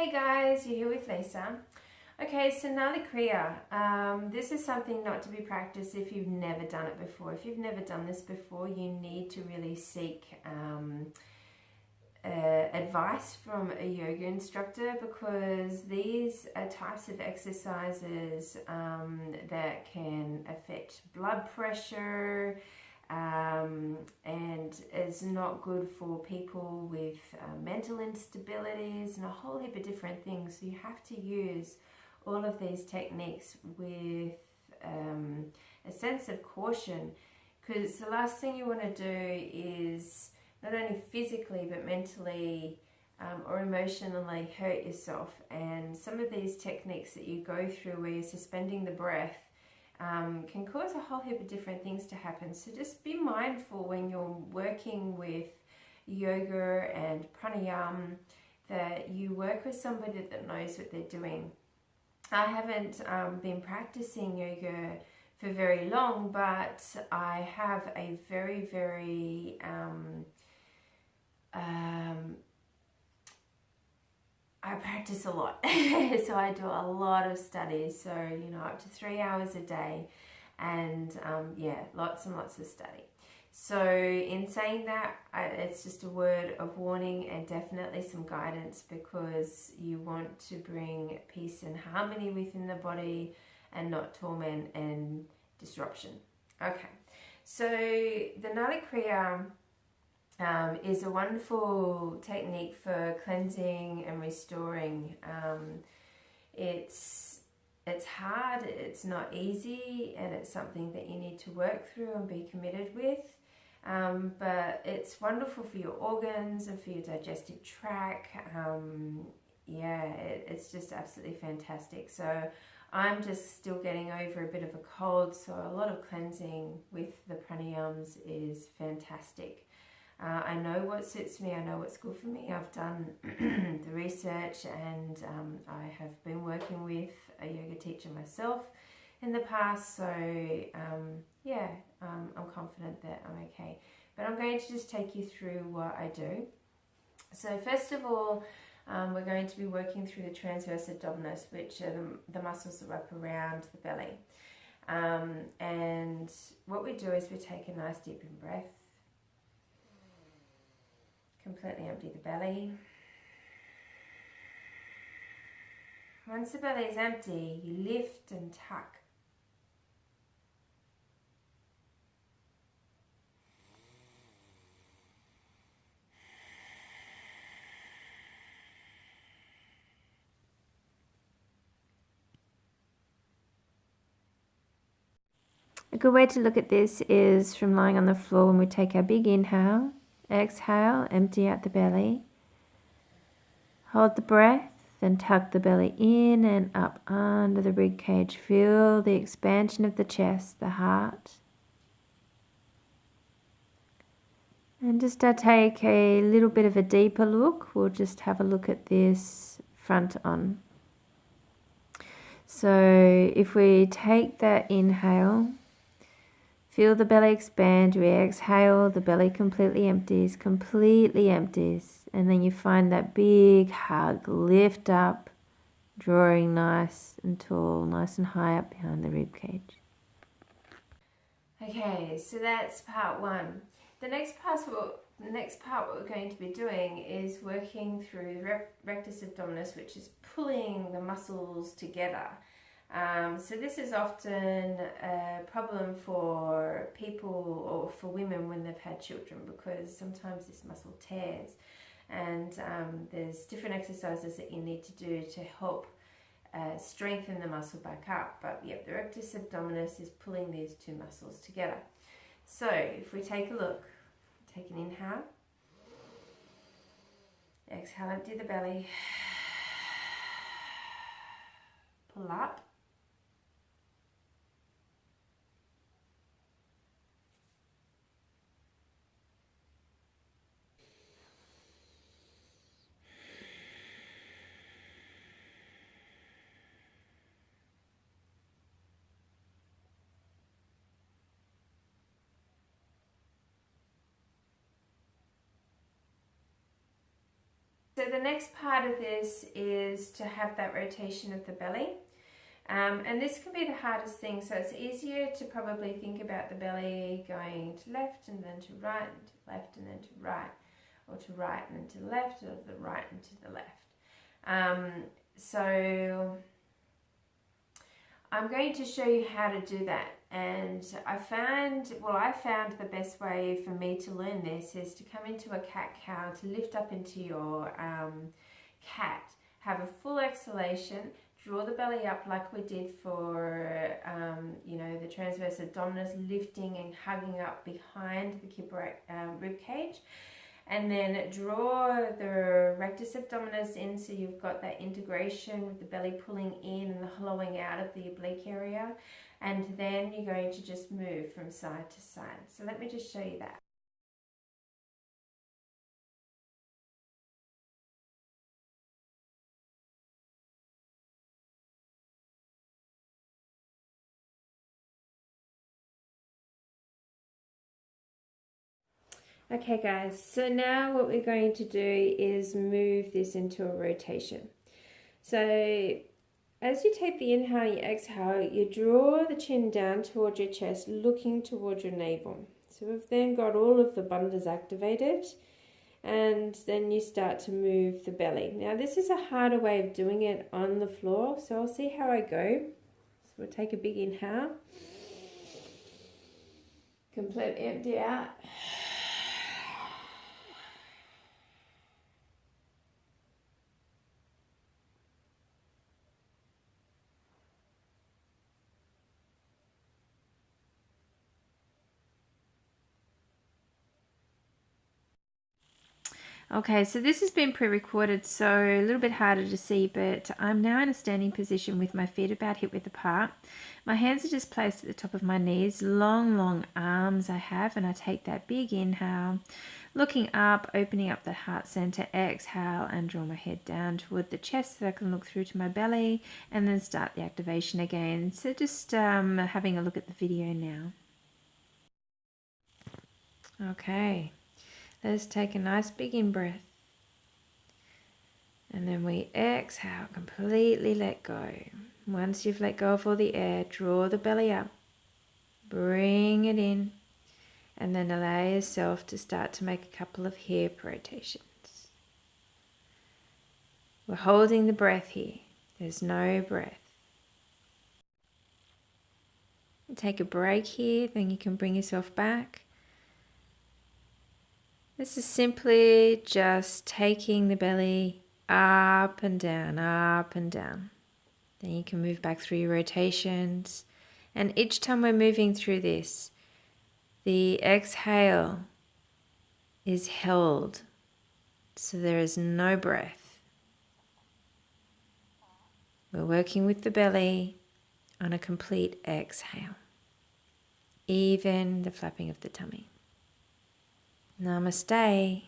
Hey guys, you're here with Lisa. Okay, so Nauli Kriya. This is something not to be practiced if you've never done it before. If you've never done this before, you need to really seek advice from a yoga instructor, because these are types of exercises that can affect blood pressure, and is not good for people with mental instabilities and a whole heap of different things. So you have to use all of these techniques with a sense of caution, because the last thing you want to do is not only physically but mentally or emotionally hurt yourself. And some of these techniques that you go through where you're suspending the breath can cause a whole heap of different things to happen. So just be mindful when you're working with yoga and pranayama that you work with somebody that knows what they're doing. I haven't been practicing yoga for very long, but I have a very I practice a lot. So I do a lot of studies, so up to 3 hours a day, and lots and lots of study. So in saying that, it's just a word of warning and definitely some guidance, because you want to bring peace and harmony within the body and not torment and disruption. Okay, so the Nauli Kriya is a wonderful technique for cleansing and restoring. It's hard, it's not easy, and it's something that you need to work through and be committed with. But it's wonderful for your organs and for your digestive tract. It's just absolutely fantastic. So I'm just still getting over a bit of a cold, so a lot of cleansing with the pranayams is fantastic. I know what suits me, I know what's good for me. I've done the research, and I have been working with a yoga teacher myself in the past, so I'm confident that I'm okay. But I'm going to just take you through what I do. So first of all, we're going to be working through the transverse abdominis, which are the muscles that wrap around the belly. And what we do is we take a nice deep in breath. Completely empty the belly. Once the belly is empty, you lift and tuck. A good way to look at this is from lying on the floor when we take our big inhale. Exhale, empty out the belly. Hold the breath, then tuck the belly in and up under the rib cage. Feel the expansion of the chest, the heart. And just to take a little bit of a deeper look, we'll just have a look at this front on. So if we take that inhale, feel the belly expand. We exhale, the belly completely empties, and then you find that big hug, lift up, drawing nice and tall, nice and high up behind the rib cage. Okay, so that's part one. The next part what we're going to be doing is working through the rectus abdominis, which is pulling the muscles together. So this is often a problem for people or for women when they've had children, because sometimes this muscle tears, and there's different exercises that you need to do to help strengthen the muscle back up. But the rectus abdominis is pulling these two muscles together. So if we take a look, take an inhale, exhale, empty the belly, pull up. So the next part of this is to have that rotation of the belly. And this can be the hardest thing, so it's easier to probably think about the belly going to left and then to right, and to left and then to right, or to right and then to the left, or to the right and to the left. So I'm going to show you how to do that. And I found the best way for me to learn this is to come into a cat-cow, to lift up into your cat, have a full exhalation, draw the belly up like we did for, the transverse abdominis, lifting and hugging up behind the kipper rib cage. And then draw the rectus abdominis in, so you've got that integration with the belly pulling in and the hollowing out of the oblique area. And then you're going to just move from side to side. So let me just show you that. Okay guys, so now what we're going to do is move this into a rotation. So as you take the inhale, you exhale, you draw the chin down towards your chest, looking towards your navel. So we've then got all of the bandhas activated, and then you start to move the belly. Now this is a harder way of doing it on the floor, so I'll see how I go. So we'll take a big inhale, completely empty out. Okay, so this has been pre-recorded, so a little bit harder to see, but I'm now in a standing position with my feet about hip-width apart. My hands are just placed at the top of my knees, long arms I have, and I take that big inhale, looking up, opening up the heart center, exhale, and draw my head down toward the chest so I can look through to my belly, and then start the activation again. So just having a look at the video now. Okay. Let's take a nice big in-breath. And then we exhale, completely let go. Once you've let go of all the air, draw the belly up. Bring it in. And then allow yourself to start to make a couple of hip rotations. We're holding the breath here. There's no breath. Take a break here, then you can bring yourself back. This is simply just taking the belly up and down, up and down. Then you can move back through your rotations. And each time we're moving through this, the exhale is held. So there is no breath. We're working with the belly on a complete exhale. Even the flapping of the tummy. Namaste.